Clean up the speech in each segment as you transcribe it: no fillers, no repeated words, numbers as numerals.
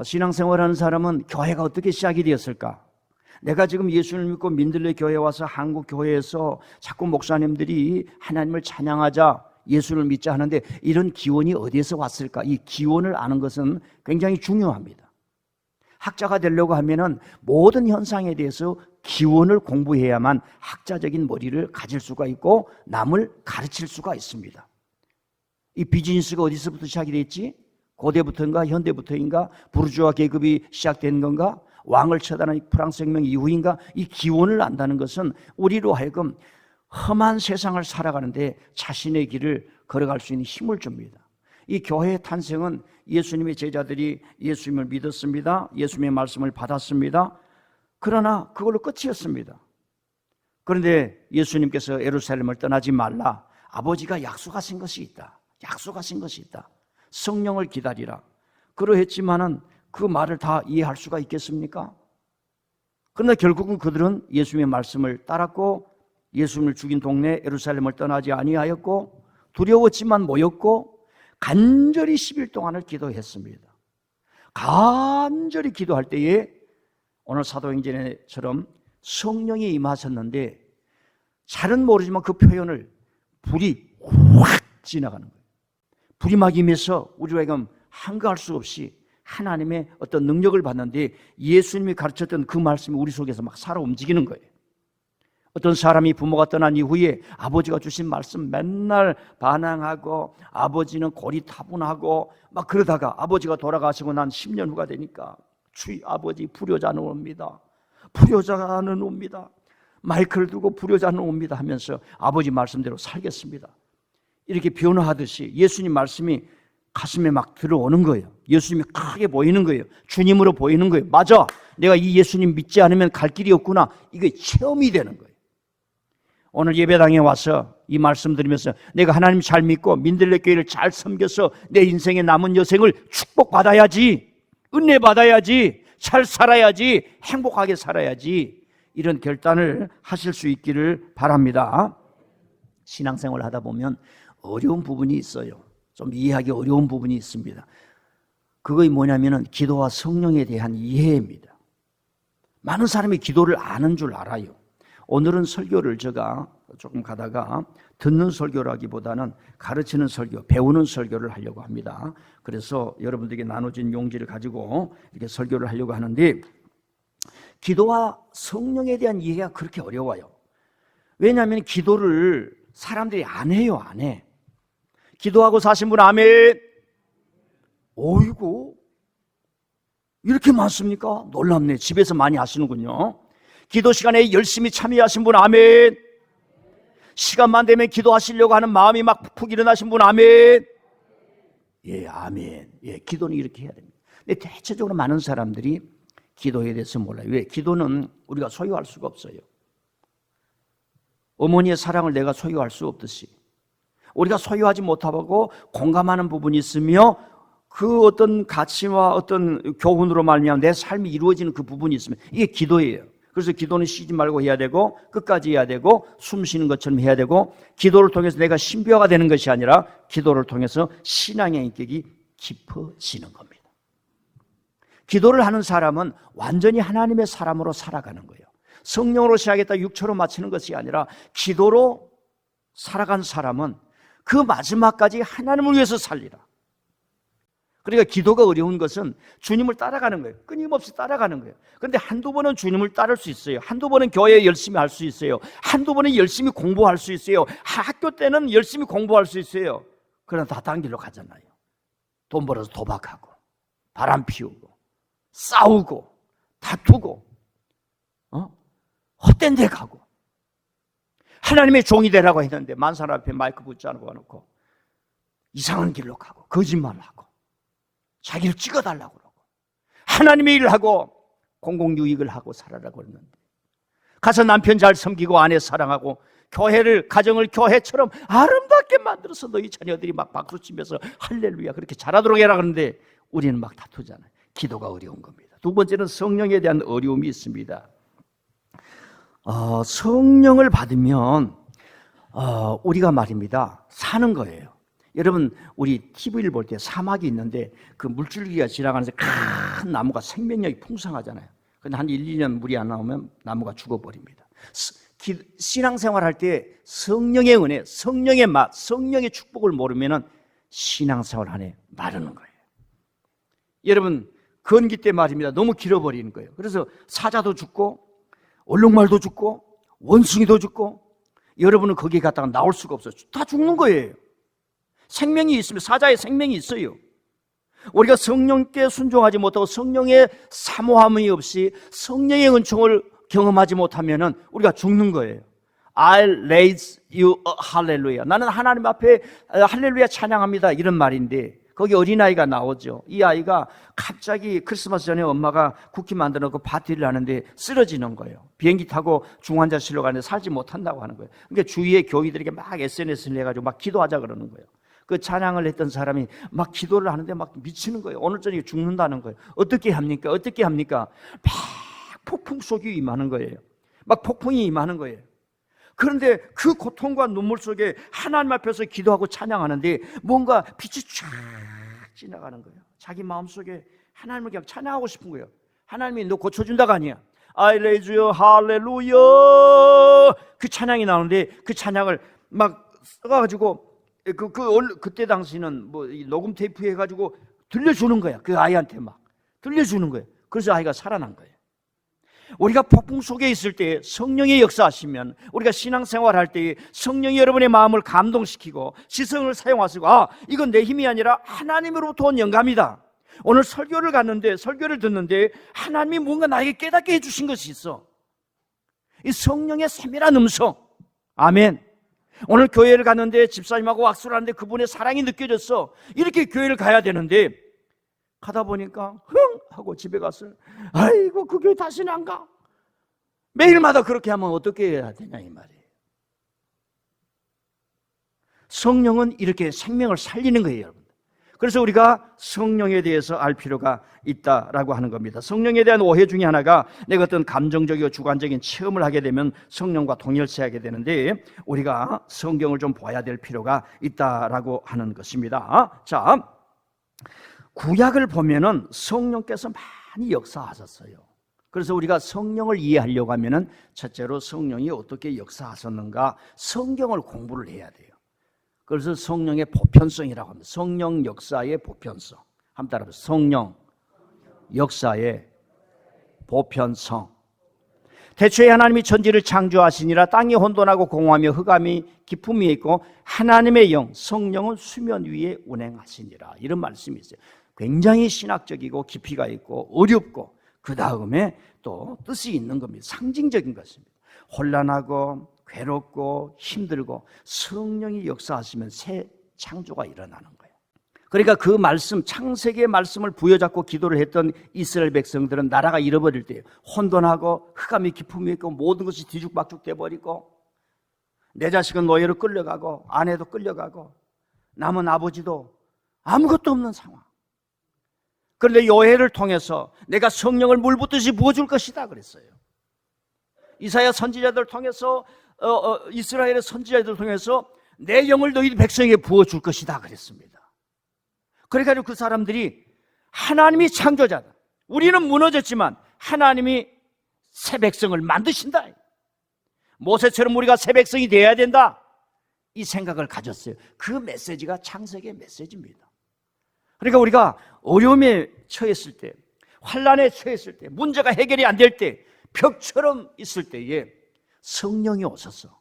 신앙생활하는 사람은 교회가 어떻게 시작이 되었을까? 내가 지금 예수를 믿고 민들레 교회에 와서 한국 교회에서 자꾸 목사님들이 하나님을 찬양하자, 예수를 믿자 하는데 이런 기원이 어디에서 왔을까? 이 기원을 아는 것은 굉장히 중요합니다. 학자가 되려고 하면은 모든 현상에 대해서 기원을 공부해야만 학자적인 머리를 가질 수가 있고 남을 가르칠 수가 있습니다. 이 비즈니스가 어디서부터 시작이 됐지? 고대부터인가 현대부터인가? 부르주아 계급이 시작된 건가? 왕을 처단한 프랑스 혁명 이후인가? 이 기원을 안다는 것은 우리로 하여금 험한 세상을 살아가는데 자신의 길을 걸어갈 수 있는 힘을 줍니다. 이 교회의 탄생은 예수님의 제자들이 예수님을 믿었습니다. 예수님의 말씀을 받았습니다. 그러나 그걸로 끝이었습니다. 그런데 예수님께서 예루살렘을 떠나지 말라. 아버지가 약속하신 것이 있다. 약속하신 것이 있다. 성령을 기다리라. 그러했지만은 그 말을 다 이해할 수가 있겠습니까? 그러나 결국은 그들은 예수님의 말씀을 따랐고 예수님을 죽인 동네 예루살렘을 떠나지 아니하였고 두려웠지만 모였고 간절히 10일 동안을 기도했습니다. 간절히 기도할 때에 오늘 사도행전처럼 성령이 임하셨는데 잘은 모르지만 그 표현을 불이 확 지나가는 거예요. 불이 막 임해서 우리가 지금 한가할 수 없이 하나님의 어떤 능력을 받는데 예수님이 가르쳤던 그 말씀이 우리 속에서 막 살아 움직이는 거예요. 어떤 사람이 부모가 떠난 이후에 아버지가 주신 말씀 맨날 반항하고 아버지는 고리타분하고 막 그러다가 아버지가 돌아가시고 난 10년 후가 되니까 주의 아버지 불효자는 옵니다. 불효자는 옵니다. 마이크를 두고 불효자는 옵니다 하면서 아버지 말씀대로 살겠습니다. 이렇게 변화하듯이 예수님 말씀이 가슴에 막 들어오는 거예요. 예수님이 크게 보이는 거예요. 주님으로 보이는 거예요. 맞아, 내가 이 예수님 믿지 않으면 갈 길이 없구나. 이게 체험이 되는 거예요. 오늘 예배당에 와서 이 말씀 들으면서 내가 하나님 잘 믿고 민들레 교회를 잘 섬겨서 내 인생의 남은 여생을 축복받아야지, 은혜 받아야지, 잘 살아야지, 행복하게 살아야지, 이런 결단을 하실 수 있기를 바랍니다. 신앙생활을 하다 보면 어려운 부분이 있어요. 좀 이해하기 어려운 부분이 있습니다. 그것이 뭐냐면은 기도와 성령에 대한 이해입니다. 많은 사람이 기도를 아는 줄 알아요. 오늘은 설교를 제가 조금 가다가 듣는 설교라기보다는 가르치는 설교, 배우는 설교를 하려고 합니다. 그래서 여러분들에게 나눠진 용지를 가지고 이렇게 설교를 하려고 하는데 기도와 성령에 대한 이해가 그렇게 어려워요. 왜냐하면 기도를 사람들이 안 해요, 안 해. 기도하고 사신 분 아멘. 어이구, 이렇게 많습니까? 놀랍네. 집에서 많이 하시는군요. 기도 시간에 열심히 참여하신 분 아멘. 시간만 되면 기도하시려고 하는 마음이 막 푹푹 일어나신 분 아멘. 예, 아멘. 예, 기도는 이렇게 해야 됩니다. 근데 대체적으로 많은 사람들이 기도에 대해서 몰라요. 왜? 기도는 우리가 소유할 수가 없어요. 어머니의 사랑을 내가 소유할 수 없듯이 우리가 소유하지 못하고 공감하는 부분이 있으며 그 어떤 가치와 어떤 교훈으로 말미암아 내 삶이 이루어지는 그 부분이 있으면 이게 기도예요. 그래서 기도는 쉬지 말고 해야 되고 끝까지 해야 되고 숨 쉬는 것처럼 해야 되고 기도를 통해서 내가 신비화가 되는 것이 아니라 기도를 통해서 신앙의 인격이 깊어지는 겁니다. 기도를 하는 사람은 완전히 하나님의 사람으로 살아가는 거예요. 성령으로 시작했다 육체로 마치는 것이 아니라 기도로 살아간 사람은 그 마지막까지 하나님을 위해서 살리라. 그러니까 기도가 어려운 것은 주님을 따라가는 거예요. 끊임없이 따라가는 거예요. 그런데 한두 번은 주님을 따를 수 있어요. 한두 번은 교회에 열심히 할 수 있어요. 한두 번은 열심히 공부할 수 있어요. 학교 때는 열심히 공부할 수 있어요. 그러나 다 딴 길로 가잖아요. 돈 벌어서 도박하고 바람 피우고 싸우고 다투고 헛된 데 가고 하나님의 종이 되라고 했는데 만사람 앞에 마이크 붙잡아 놓고 이상한 길로 가고 거짓말하고 자기를 찍어달라고 그러고 하나님의 일을 하고 공공유익을 하고 살아라고 그러는데 가서 남편 잘 섬기고 아내 사랑하고 교회를 가정을 교회처럼 아름답게 만들어서 너희 자녀들이 막 박수치면서 할렐루야 그렇게 잘하도록 해라 그러는데 우리는 막 다투잖아요. 기도가 어려운 겁니다. 두 번째는 성령에 대한 어려움이 있습니다. 성령을 받으면 우리가 말입니다 사는 거예요. 여러분 우리 TV를 볼 때 사막이 있는데 그 물줄기가 지나가면서 큰 나무가 생명력이 풍성하잖아요. 근데 한 1, 2년 물이 안 나오면 나무가 죽어버립니다. 신앙생활 할 때 성령의 은혜, 성령의 맛, 성령의 축복을 모르면 신앙생활 안에 마르는 거예요. 여러분 건기 때 말입니다. 너무 길어버리는 거예요. 그래서 사자도 죽고 얼룩말도 죽고 원숭이도 죽고 여러분은 거기에 갔다가 나올 수가 없어요. 다 죽는 거예요. 생명이 있으면 사자의 생명이 있어요. 우리가 성령께 순종하지 못하고 성령의 사모함이 없이 성령의 은총을 경험하지 못하면 우리가 죽는 거예요. I'll raise you a hallelujah. 나는 하나님 앞에 할렐루야 찬양합니다. 이런 말인데 거기 어린아이가 나오죠. 이 아이가 갑자기 크리스마스 전에 엄마가 쿠키 만들어 놓고 파티를 하는데 쓰러지는 거예요. 비행기 타고 중환자실로 가는데 살지 못한다고 하는 거예요. 그러니까 주위의 교회들에게 막 SNS를 해가지고 막 기도하자 그러는 거예요. 그 찬양을 했던 사람이 막 기도를 하는데 막 미치는 거예요. 오늘 저녁에 죽는다는 거예요. 어떻게 합니까? 어떻게 합니까? 막 폭풍 속이 임하는 거예요. 막 폭풍이 임하는 거예요. 그런데 그 고통과 눈물 속에 하나님 앞에서 기도하고 찬양하는데 뭔가 빛이 쫙 지나가는 거예요. 자기 마음속에 하나님을 그냥 찬양하고 싶은 거예요. 하나님이 너 고쳐준다가 아니야. I raise you, hallelujah. 그 찬양이 나오는데 그 찬양을 막 써가지고 그때 당시는 뭐 녹음 테이프 해가지고 들려주는 거야. 그 아이한테 막 들려주는 거예요. 그래서 아이가 살아난 거예요. 우리가 폭풍 속에 있을 때 성령의 역사하시면 우리가 신앙생활 할 때 성령이 여러분의 마음을 감동시키고 지성을 사용하시고 이건 내 힘이 아니라 하나님으로부터 온 영감이다. 오늘 설교를 갔는데 설교를 듣는데 하나님이 뭔가 나에게 깨닫게 해주신 것이 있어. 이 성령의 세밀한 음성. 아멘. 오늘 교회를 갔는데 집사님하고 왁수를 하는데 그분의 사랑이 느껴졌어. 이렇게 교회를 가야 되는데 가다 보니까 흥 하고 집에 갔어요. 아이고 그 교회 다시는 안 가. 매일마다 그렇게 하면 어떻게 해야 되냐 이 말이에요. 성령은 이렇게 생명을 살리는 거예요, 여러분. 그래서 우리가 성령에 대해서 알 필요가 있다라고 하는 겁니다. 성령에 대한 오해 중에 하나가 내가 어떤 감정적이고 주관적인 체험을 하게 되면 성령과 동일시하게 되는데 우리가 성경을 좀 봐야 될 필요가 있다라고 하는 것입니다. 자, 구약을 보면은 성령께서 많이 역사하셨어요. 그래서 우리가 성령을 이해하려고 하면은 첫째로 성령이 어떻게 역사하셨는가 성경을 공부를 해야 돼요. 그래서 성령의 보편성이라고 합니다. 성령 역사의 보편성. 한번 따라해보세요. 성령 역사의 보편성. 태초에 하나님이 천지를 창조하시니라. 땅이 혼돈하고 공허하며 흑암이 깊음이 있고 하나님의 영 성령은 수면 위에 운행하시니라. 이런 말씀이 있어요. 굉장히 신학적이고 깊이가 있고 어렵고 그 다음에 또 뜻이 있는 겁니다. 상징적인 것입니다. 혼란하고 괴롭고 힘들고 성령이 역사하시면 새 창조가 일어나는 거예요. 그러니까 그 말씀, 창세기의 말씀을 부여잡고 기도를 했던 이스라엘 백성들은 나라가 잃어버릴 때 혼돈하고 흑암이 깊음이 있고 모든 것이 뒤죽박죽 돼버리고 내 자식은 노예로 끌려가고 아내도 끌려가고 남은 아버지도 아무것도 없는 상황. 그런데 요해를 통해서 내가 성령을 물붓듯이 부어줄 것이다 그랬어요. 이사야 선지자들을 통해서 이스라엘의 선지자들을 통해서 내 영을 너희 백성에게 부어줄 것이다 그랬습니다. 그래가지고 그 사람들이 하나님이 창조자다. 우리는 무너졌지만 하나님이 새 백성을 만드신다. 모세처럼 우리가 새 백성이 되어야 된다. 이 생각을 가졌어요. 그 메시지가 창세기의 메시지입니다. 그러니까 우리가 어려움에 처했을 때, 환난에 처했을 때, 문제가 해결이 안 될 때, 벽처럼 있을 때에 성령이 오셔서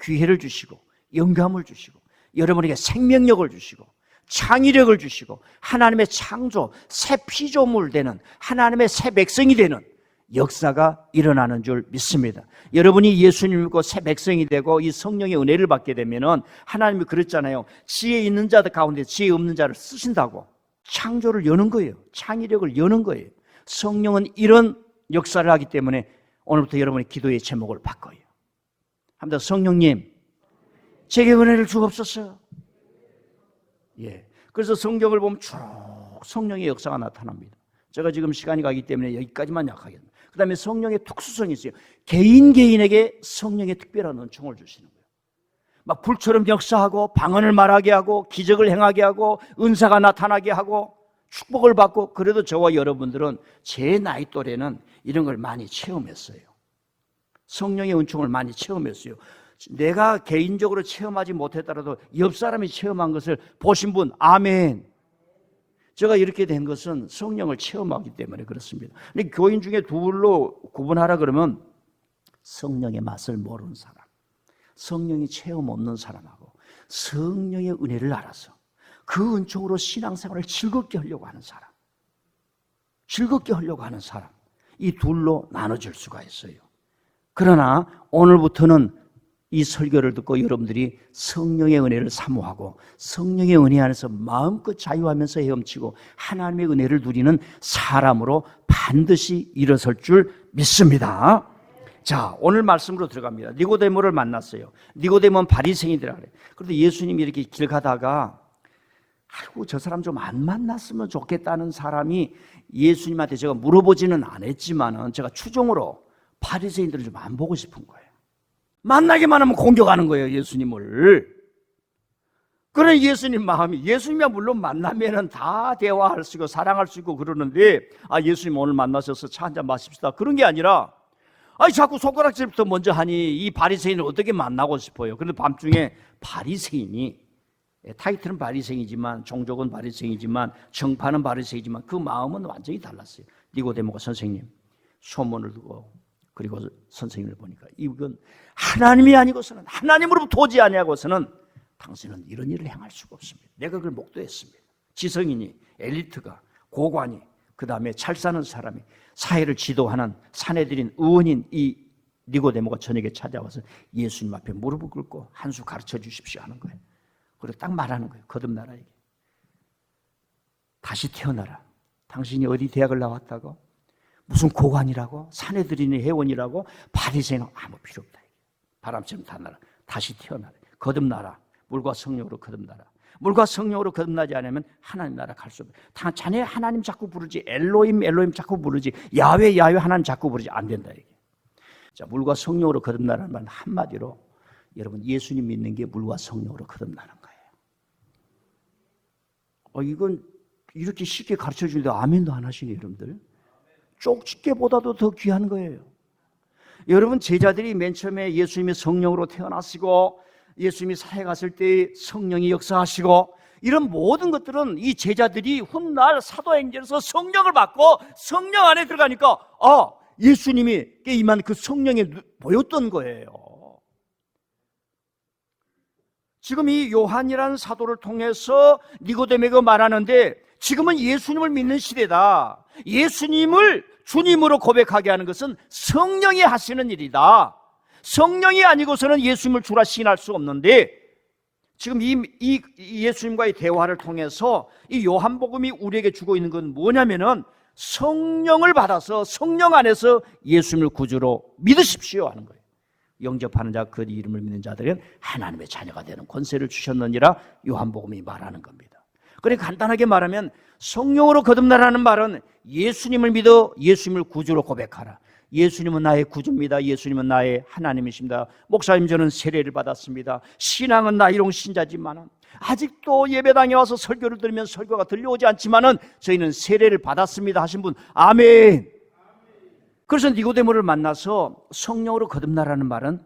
기회를 주시고 영감을 주시고 여러분에게 생명력을 주시고 창의력을 주시고 하나님의 창조, 새 피조물 되는 하나님의 새 백성이 되는 역사가 일어나는 줄 믿습니다. 여러분이 예수님을 믿고 새 백성이 되고 이 성령의 은혜를 받게 되면은 하나님이 그랬잖아요. 지혜 있는 자들 가운데 지혜 없는 자를 쓰신다고. 창조를 여는 거예요. 창의력을 여는 거예요. 성령은 이런 역사를 하기 때문에 오늘부터 여러분의 기도의 제목을 바꿔요. 합니다. 성령님, 제게 은혜를 주옵소서. 예. 그래서 성경을 보면 쭉 성령의 역사가 나타납니다. 제가 지금 시간이 가기 때문에 여기까지만 약하겠습니다. 그 다음에 성령의 특수성이 있어요. 개인에게 성령의 특별한 은총을 주시는 거예요. 막 불처럼 역사하고 방언을 말하게 하고 기적을 행하게 하고 은사가 나타나게 하고 축복을 받고, 그래도 저와 여러분들은 제 나이 또래는 이런 걸 많이 체험했어요. 성령의 은총을 많이 체험했어요. 내가 개인적으로 체험하지 못했더라도 옆 사람이 체험한 것을 보신 분, 아멘. 제가 이렇게 된 것은 성령을 체험하기 때문에 그렇습니다. 근데 교인 중에 둘로 구분하라 그러면 성령의 맛을 모르는 사람, 성령이 체험 없는 사람하고 성령의 은혜를 알아서 그 은총으로 신앙생활을 즐겁게 하려고 하는 사람, 즐겁게 하려고 하는 사람, 이 둘로 나눠질 수가 있어요. 그러나 오늘부터는 이 설교를 듣고 여러분들이 성령의 은혜를 사모하고 성령의 은혜 안에서 마음껏 자유하면서 헤엄치고 하나님의 은혜를 누리는 사람으로 반드시 일어설 줄 믿습니다. 자, 오늘 말씀으로 들어갑니다. 니고데모를 만났어요. 니고데모는 바리새인이더라 그래. 그런데 예수님이 이렇게 길 가다가 아이고 저 사람 좀 안 만났으면 좋겠다는 사람이 예수님한테 제가 물어보지는 않았지만은 제가 추정으로 바리새인들을 좀 안 보고 싶은 거예요. 만나기만 하면 공격하는 거예요, 예수님을. 그런 예수님 마음이, 예수님이야 물론 만나면은 다 대화할 수 있고 사랑할 수 있고 그러는데, 아 예수님 오늘 만나셔서 차 한잔 마십시다, 그런 게 아니라 아니 자꾸 손가락질부터 먼저 하니 이 바리새인을 어떻게 만나고 싶어요. 그런데 밤중에 바리새인이, 타이틀은 바리새인이지만 종족은 바리새인이지만 정파는 바리새인이지만 그 마음은 완전히 달랐어요. 니고데모가 선생님 소문을 두고, 그리고 선생님을 보니까 이건 하나님이 아니고서는, 하나님으로부터 오지 아니하고서는 당신은 이런 일을 행할 수가 없습니다. 내가 그걸 목도했습니다. 지성인이, 엘리트가, 고관이, 그 다음에 잘 사는 사람이, 사회를 지도하는 사내들인 의원인 이 니고데모가 저녁에 찾아와서 예수님 앞에 무릎을 꿇고 한 수 가르쳐 주십시오 하는 거예요. 그리고 딱 말하는 거예요. 거듭나라에게. 다시 태어나라. 당신이 어디 대학을 나왔다고? 무슨 고관이라고? 사내들인의 회원이라고? 바리새인은 아무 필요 없다. 바람처럼 다 날아. 다시 태어나라. 거듭나라. 물과 성령으로 거듭나라. 물과 성령으로 거듭나지 않으면 하나님 나라 갈 수 없다. 자네 하나님 자꾸 부르지, 엘로힘 엘로힘 자꾸 부르지, 야훼 야훼 하나님 자꾸 부르지, 안 된다 이게. 자, 물과 성령으로 거듭나라는 말은 한마디로 여러분 예수님 믿는 게 물과 성령으로 거듭나는 거예요. 이건 이렇게 쉽게 가르쳐 주는데 아멘도 안 하시네 여러분들. 쪽집게보다도 더 귀한 거예요. 여러분 제자들이 맨 처음에 예수님이 성령으로 태어나시고 예수님이 사회 갔을 때 성령이 역사하시고 이런 모든 것들은 이 제자들이 훗날 사도행전에서 성령을 받고 성령 안에 들어가니까 예수님이 임한 그 성령이 보였던 거예요. 지금 이 요한이라는 사도를 통해서 니고데모가 말하는데 지금은 예수님을 믿는 시대다. 예수님을 주님으로 고백하게 하는 것은 성령이 하시는 일이다. 성령이 아니고서는 예수님을 주라 시인할 수 없는데, 지금 이 예수님과의 대화를 통해서 이 요한복음이 우리에게 주고 있는 건 뭐냐면은 성령을 받아서 성령 안에서 예수님을 구주로 믿으십시오 하는 거예요. 영접하는 자, 그 이름을 믿는 자들은 하나님의 자녀가 되는 권세를 주셨느니라 요한복음이 말하는 겁니다. 그러니까 간단하게 말하면 성령으로 거듭나라는 말은 예수님을 믿어 예수님을 구주로 고백하라. 예수님은 나의 구주입니다. 예수님은 나의 하나님이십니다. 목사님 저는 세례를 받았습니다. 신앙은 나이롱 신자지만 아직도 예배당에 와서 설교를 들으면 설교가 들려오지 않지만은 저희는 세례를 받았습니다 하신 분 아멘. 그래서 니고데모를 만나서 성령으로 거듭나라는 말은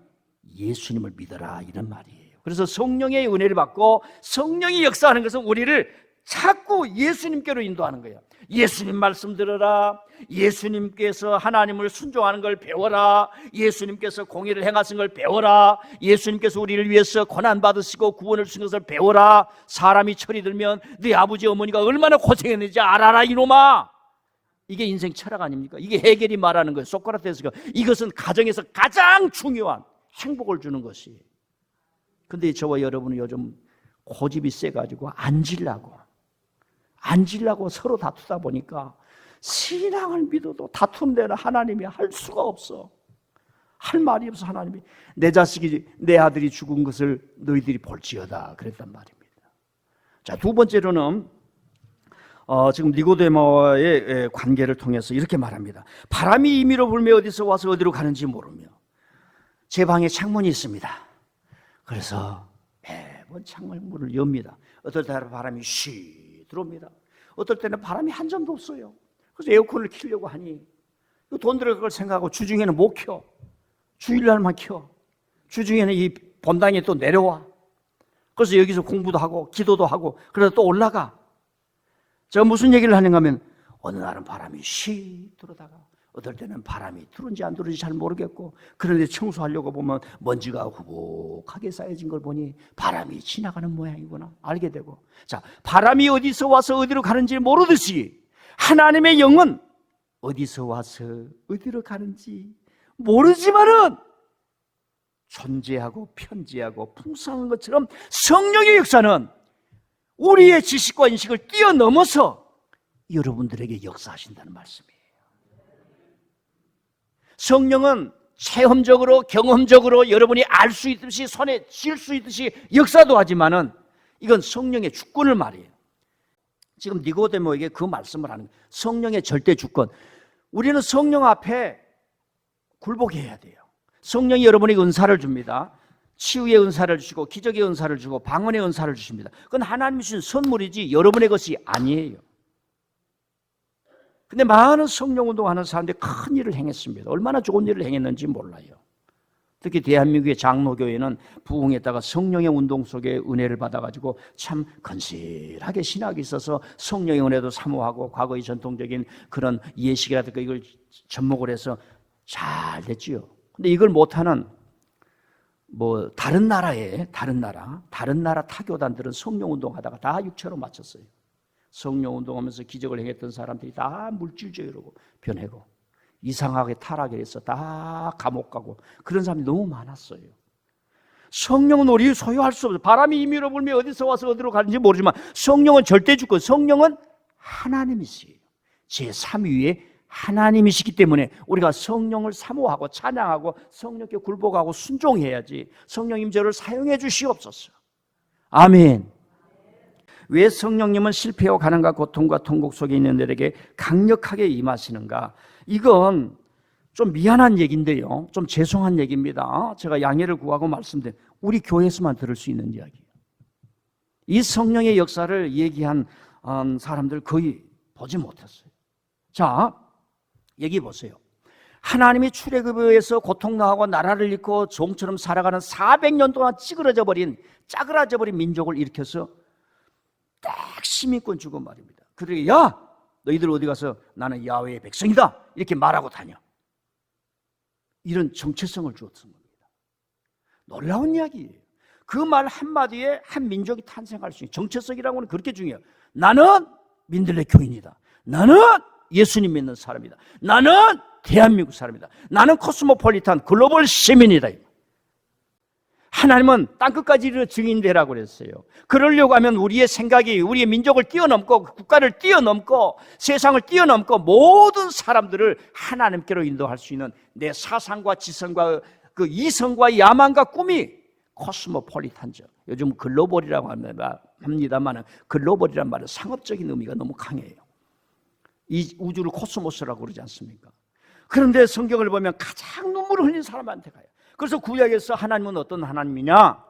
예수님을 믿어라 이런 말이에요. 그래서 성령의 은혜를 받고 성령이 역사하는 것은 우리를 자꾸 예수님께로 인도하는 거예요. 예수님 말씀 들어라. 예수님께서 하나님을 순종하는 걸 배워라. 예수님께서 공의를 행하신 걸 배워라. 예수님께서 우리를 위해서 고난받으시고 구원을 주신 것을 배워라. 사람이 철이 들면 네 아버지 어머니가 얼마나 고생했는지 알아라 이놈아. 이게 인생 철학 아닙니까? 이게 해겔이 말하는 거예요. 소크라테스가. 이것은 가정에서 가장 중요한 행복을 주는 것이에요. 근데 저와 여러분은 요즘 고집이 세가지고 앉으려고 서로 다투다 보니까 신앙을 믿어도 다툰 데는 하나님이 할 수가 없어. 할 말이 없어. 하나님이 내 자식이, 내 아들이 죽은 것을 너희들이 볼지어다 그랬단 말입니다. 자, 두 번째로는 지금 니고데모와의 관계를 통해서 이렇게 말합니다. 바람이 임의로 불며 어디서 와서 어디로 가는지 모르며 제 방에 창문이 있습니다. 그래서 매번 창문을 엽니다. 어떨 때는 바람이 쉬 들어옵니다. 어떨 때는 바람이 한 점도 없어요. 그래서 에어컨을 켜려고 하니 돈 들어갈 걸 생각하고 주중에는 못 켜. 주일날만 켜. 주중에는 이 본당에 또 내려와. 그래서 여기서 공부도 하고 기도도 하고 그러다 또 올라가. 제가 무슨 얘기를 하는가 하면 어느 날은 바람이 쉬 들어다가 어떨 때는 바람이 들어온지 안 들어온지 잘 모르겠고 그런데 청소하려고 보면 먼지가 후복하게 쌓여진 걸 보니 바람이 지나가는 모양이구나 알게 되고, 자, 바람이 어디서 와서 어디로 가는지 모르듯이 하나님의 영은 어디서 와서 어디로 가는지 모르지만은 존재하고 편재하고 풍성한 것처럼 성령의 역사는 우리의 지식과 인식을 뛰어넘어서 여러분들에게 역사하신다는 말씀이에요. 성령은 체험적으로 경험적으로 여러분이 알 수 있듯이 손에 쥘 수 있듯이 역사도 하지만은 이건 성령의 주권을 말이에요. 지금 니고데모에게 그 말씀을 하는 거예요. 성령의 절대 주권. 우리는 성령 앞에 굴복해야 돼요. 성령이 여러분에게 은사를 줍니다. 치유의 은사를 주시고 기적의 은사를 주고 방언의 은사를 주십니다. 그건 하나님이 주신 선물이지 여러분의 것이 아니에요. 근데 많은 성령 운동하는 사람들이 큰 일을 행했습니다. 얼마나 좋은 일을 행했는지 몰라요. 특히 대한민국의 장로교회는 부흥했다가 성령의 운동 속에 은혜를 받아가지고 참 건실하게 신학이 있어서 성령의 은혜도 사모하고 과거의 전통적인 그런 예식이라든가 이걸 접목을 해서 잘 됐지요. 근데 이걸 못하는 다른 나라 타교단들은 성령 운동하다가 다 육체로 마쳤어요. 성령 운동하면서 기적을 행했던 사람들이 다 물질주의로 변하고 이상하게 타락해서 다 감옥 가고 그런 사람이 너무 많았어요. 성령은 우리 소유할 수 없어요. 바람이 임의로 불며 어디서 와서 어디로 가는지 모르지만 성령은 절대 주권, 성령은 하나님이세요. 제3위의 하나님이시기 때문에 우리가 성령을 사모하고 찬양하고 성령께 굴복하고 순종해야지. 성령님 저를 사용해 주시옵소서. 아멘. 왜 성령님은 실패와 가난과 고통과 통곡 속에 있는 자들에게 강력하게 임하시는가? 이건 좀 미안한 얘기인데요, 좀 죄송한 얘기입니다. 제가 양해를 구하고 말씀드린 우리 교회에서만 들을 수 있는 이야기예요. 이 성령의 역사를 얘기한 사람들 거의 보지 못했어요. 자, 얘기 보세요. 하나님이 출애굽에서 고통당하고 나라를 잃고 종처럼 살아가는 400년 동안 짜그라져 버린 민족을 일으켜서 딱 시민권 주고 말입니다. 그들에게 야, 너희들 어디 가서 나는 야훼의 백성이다 이렇게 말하고 다녀. 이런 정체성을 주었던 겁니다. 놀라운 이야기예요. 그 말 한마디에 한 민족이 탄생할 수 있는 정체성이라고 하는 그렇게 중요해요. 나는 민들레 교인이다. 나는 예수님 믿는 사람이다. 나는 대한민국 사람이다. 나는 코스모폴리탄 글로벌 시민이다. 하나님은 땅끝까지 이르러 증인되라고 그랬어요. 그러려고 하면 우리의 생각이 우리의 민족을 뛰어넘고 국가를 뛰어넘고 세상을 뛰어넘고 모든 사람들을 하나님께로 인도할 수 있는 내 사상과 지성과 그 이성과 야망과 꿈이 코스모폴리탄죠. 요즘 글로벌이라고 합니다만 글로벌이란 말은 상업적인 의미가 너무 강해요. 이 우주를 코스모스라고 그러지 않습니까? 그런데 성경을 보면 가장 눈물을 흘린 사람한테 가요. 그래서 구약에서 하나님은 어떤 하나님이냐?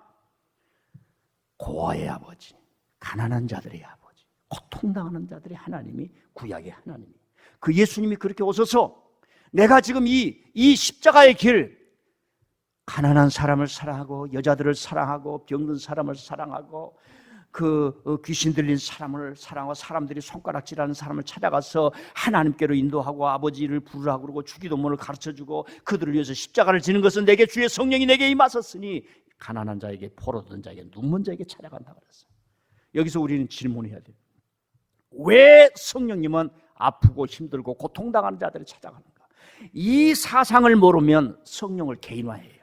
고아의 아버지, 가난한 자들의 아버지, 고통당하는 자들의 하나님이 구약의 하나님이에요. 그 예수님이 그렇게 오셔서 내가 지금 이 십자가의 길, 가난한 사람을 사랑하고 여자들을 사랑하고 병든 사람을 사랑하고 그 귀신 들린 사람을 사랑하고 사람들이 손가락질하는 사람을 찾아가서 하나님께로 인도하고 아버지를 부르라고 그러고 주기도문을 가르쳐주고 그들을 위해서 십자가를 지는 것은 내게 주의 성령이 내게 임하셨으니 가난한 자에게 포로된 자에게 눈먼 자에게 찾아간다고 그랬어요. 여기서 우리는 질문해야 돼요. 왜 성령님은 아프고 힘들고 고통당하는 자들을 찾아가는가? 이 사상을 모르면 성령을 개인화해요.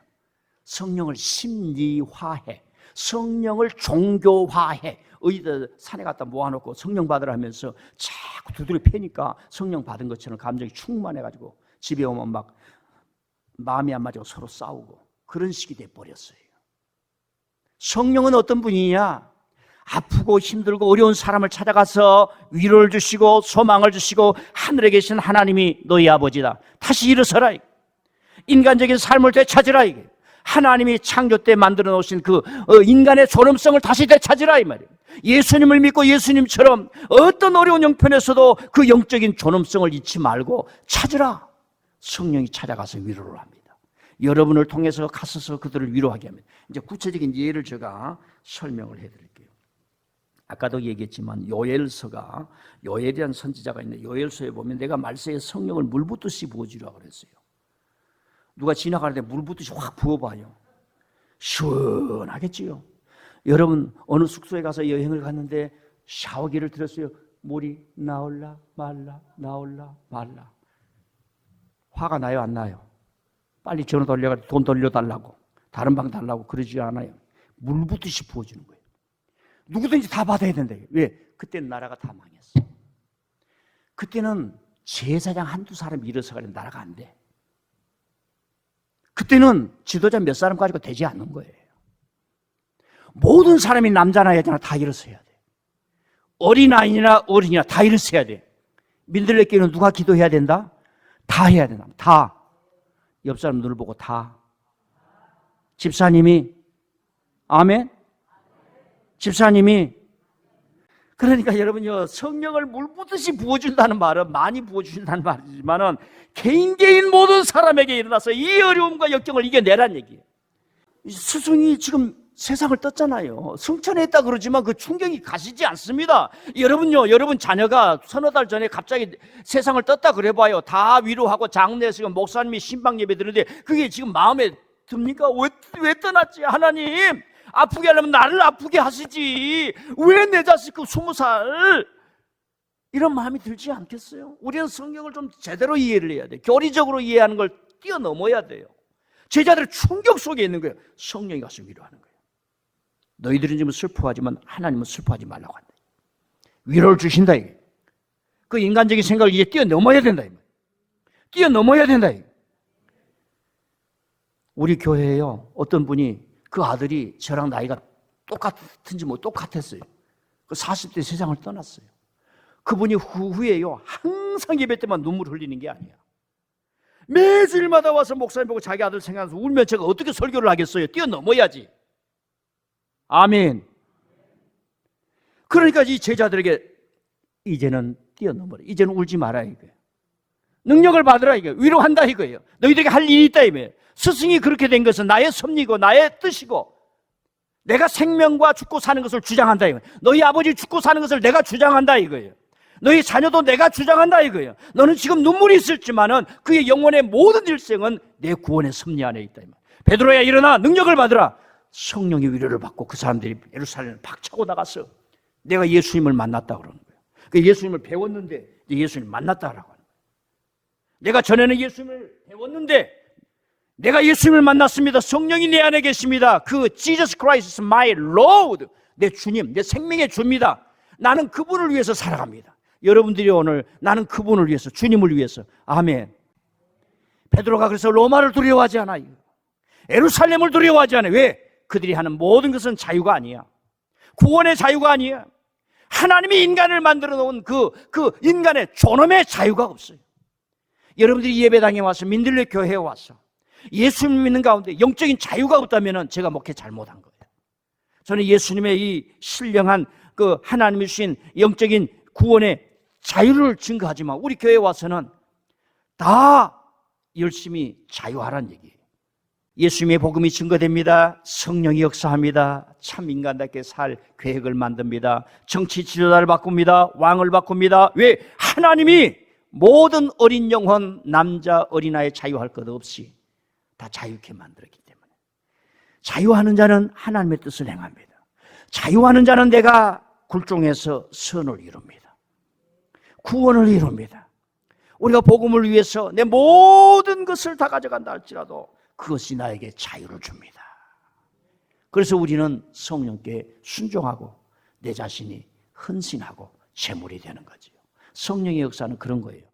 성령을 심리화해. 성령을 종교화해. 어디다 산에 갖다 모아놓고 성령 받으라 하면서 자꾸 두드려 패니까 성령 받은 것처럼 감정이 충만해가지고 집에 오면 막 마음이 안 맞고 서로 싸우고 그런 식이 돼버렸어요. 성령은 어떤 분이냐? 아프고 힘들고 어려운 사람을 찾아가서 위로를 주시고 소망을 주시고 하늘에 계신 하나님이 너희 아버지다. 다시 일어서라. 인간적인 삶을 되찾으라. 하나님이 창조 때 만들어 놓으신 그 인간의 존엄성을 다시 되찾으라 이 말이에요. 예수님을 믿고 예수님처럼 어떤 어려운 형편에서도 그 영적인 존엄성을 잊지 말고 찾으라. 성령이 찾아가서 위로를 합니다. 여러분을 통해서 가서서 그들을 위로하게 합니다. 이제 구체적인 예를 제가 설명을 해드릴게요. 아까도 얘기했지만 요엘서가, 요엘이라는 선지자가 있는데 요엘서에 보면 내가 말세에 성령을 물 붓듯이 부어주라고 그랬어요. 누가 지나가는데 물 붓듯이 확 부어봐요. 시원하겠지요. 여러분 어느 숙소에 가서 여행을 갔는데 샤워기를 들었어요. 물이 나올라 말라 나올라 말라. 화가 나요 안 나요? 빨리 전화 돌려가지고 돈 돌려달라고, 다른 방 달라고 그러지 않아요. 물 붓듯이 부어주는 거예요. 누구든지 다 받아야 된다. 왜? 그때는 나라가 다 망했어. 그때는 제사장 한두 사람 일어서가지고 나라가 안 돼. 그때는 지도자 몇 사람 가지고 되지 않는 거예요. 모든 사람이 남자나 여자나 다 일어서야 돼. 어린아이나 어린이나 다 일어서야 돼. 민들레교회는 누가 기도해야 된다? 다 해야 된다. 다. 옆 사람 눈을 보고 다. 집사님이 아멘? 집사님이. 그러니까 여러분요, 성령을 물 붓듯이 부어준다는 말은 많이 부어주신다는 말이지만은 개인 모든 사람에게 일어나서 이 어려움과 역경을 이겨내란 얘기예요. 스승이 지금 세상을 떴잖아요. 승천했다 그러지만 그 충격이 가시지 않습니다. 여러분요, 여러분 자녀가 서너 달 전에 갑자기 세상을 떴다 그래봐요. 다 위로하고 장례에서 목사님이 신방 예배 드는데 그게 지금 마음에 듭니까? 왜 떠났지? 하나님, 아프게 하려면 나를 아프게 하시지. 왜 내 자식 그 20살? 이런 마음이 들지 않겠어요? 우리는 성경을 좀 제대로 이해를 해야 돼요. 교리적으로 이해하는 걸 뛰어넘어야 돼요. 제자들의 충격 속에 있는 거예요. 성령이 가서 위로하는 거예요. 너희들은 지금 슬퍼하지만 하나님은 슬퍼하지 말라고 한다. 위로를 주신다 이게. 그 인간적인 생각을 이제 뛰어넘어야 된다. 뛰어넘어야 된다. 우리 교회에요, 어떤 분이 그 아들이 저랑 나이가 똑같은지 뭐 똑같았어요. 그 40대 세상을 떠났어요. 그분이 후에요, 항상 예배 때만 눈물 흘리는 게 아니야. 매주일마다 와서 목사님 보고 자기 아들 생각하면서 울면 제가 어떻게 설교를 하겠어요? 뛰어넘어야지. 아멘. 그러니까 이 제자들에게 이제는 뛰어넘어라. 이제는 울지 마라 이거예요. 능력을 받으라 이거예요. 위로한다 이거예요. 너희들에게 할 일이 있다 이거예요. 스승이 그렇게 된 것은 나의 섭리고 나의 뜻이고 내가 생명과 죽고 사는 것을 주장한다 이거예요. 너희 아버지 죽고 사는 것을 내가 주장한다 이거예요. 너희 자녀도 내가 주장한다 이거예요. 너는 지금 눈물이 있을지만은 그의 영혼의 모든 일생은 내 구원의 섭리 안에 있다. 베드로야 일어나 능력을 받으라. 성령의 위로를 받고 그 사람들이 예루살렘을 박차고 나가서 내가 예수님을 만났다 그러는 거예요. 그 예수님을 배웠는데 예수님을 만났다라고 하는 거예요. 내가 전에는 예수님을 배웠는데 내가 예수님을 만났습니다. 성령이 내 안에 계십니다. 그 Jesus Christ is my Lord, 내 주님, 내 생명의 주입니다. 나는 그분을 위해서 살아갑니다. 여러분들이 오늘 나는 그분을 위해서, 주님을 위해서. 아멘. 베드로가 그래서 로마를 두려워하지 않아요. 예루살렘을 두려워하지 않아요. 왜? 그들이 하는 모든 것은 자유가 아니야. 구원의 자유가 아니야. 하나님이 인간을 만들어 놓은 그 인간의 존엄의 자유가 없어요. 여러분들이 예배당에 와서 민들레 교회에 와서 예수님 믿는 가운데 영적인 자유가 없다면 제가 목회 잘못한 거예요. 저는 예수님의 이 신령한 그 하나님이 주신 영적인 구원의 자유를 증거하지만 우리 교회에 와서는 다 열심히 자유하라는 얘기예요. 예수님의 복음이 증거됩니다. 성령이 역사합니다. 참 인간답게 살 계획을 만듭니다. 정치 지도자를 바꿉니다. 왕을 바꿉니다. 왜? 하나님이 모든 어린 영혼, 남자, 어린아이 자유할 것 없이 다 자유케 만들었기 때문에 자유하는 자는 하나님의 뜻을 행합니다. 자유하는 자는 내가 굴종에서 선을 이룹니다. 구원을 이룹니다. 우리가 복음을 위해서 내 모든 것을 다 가져간다 할지라도 그것이 나에게 자유를 줍니다. 그래서 우리는 성령께 순종하고 내 자신이 헌신하고 제물이 되는 거죠. 성령의 역사는 그런 거예요.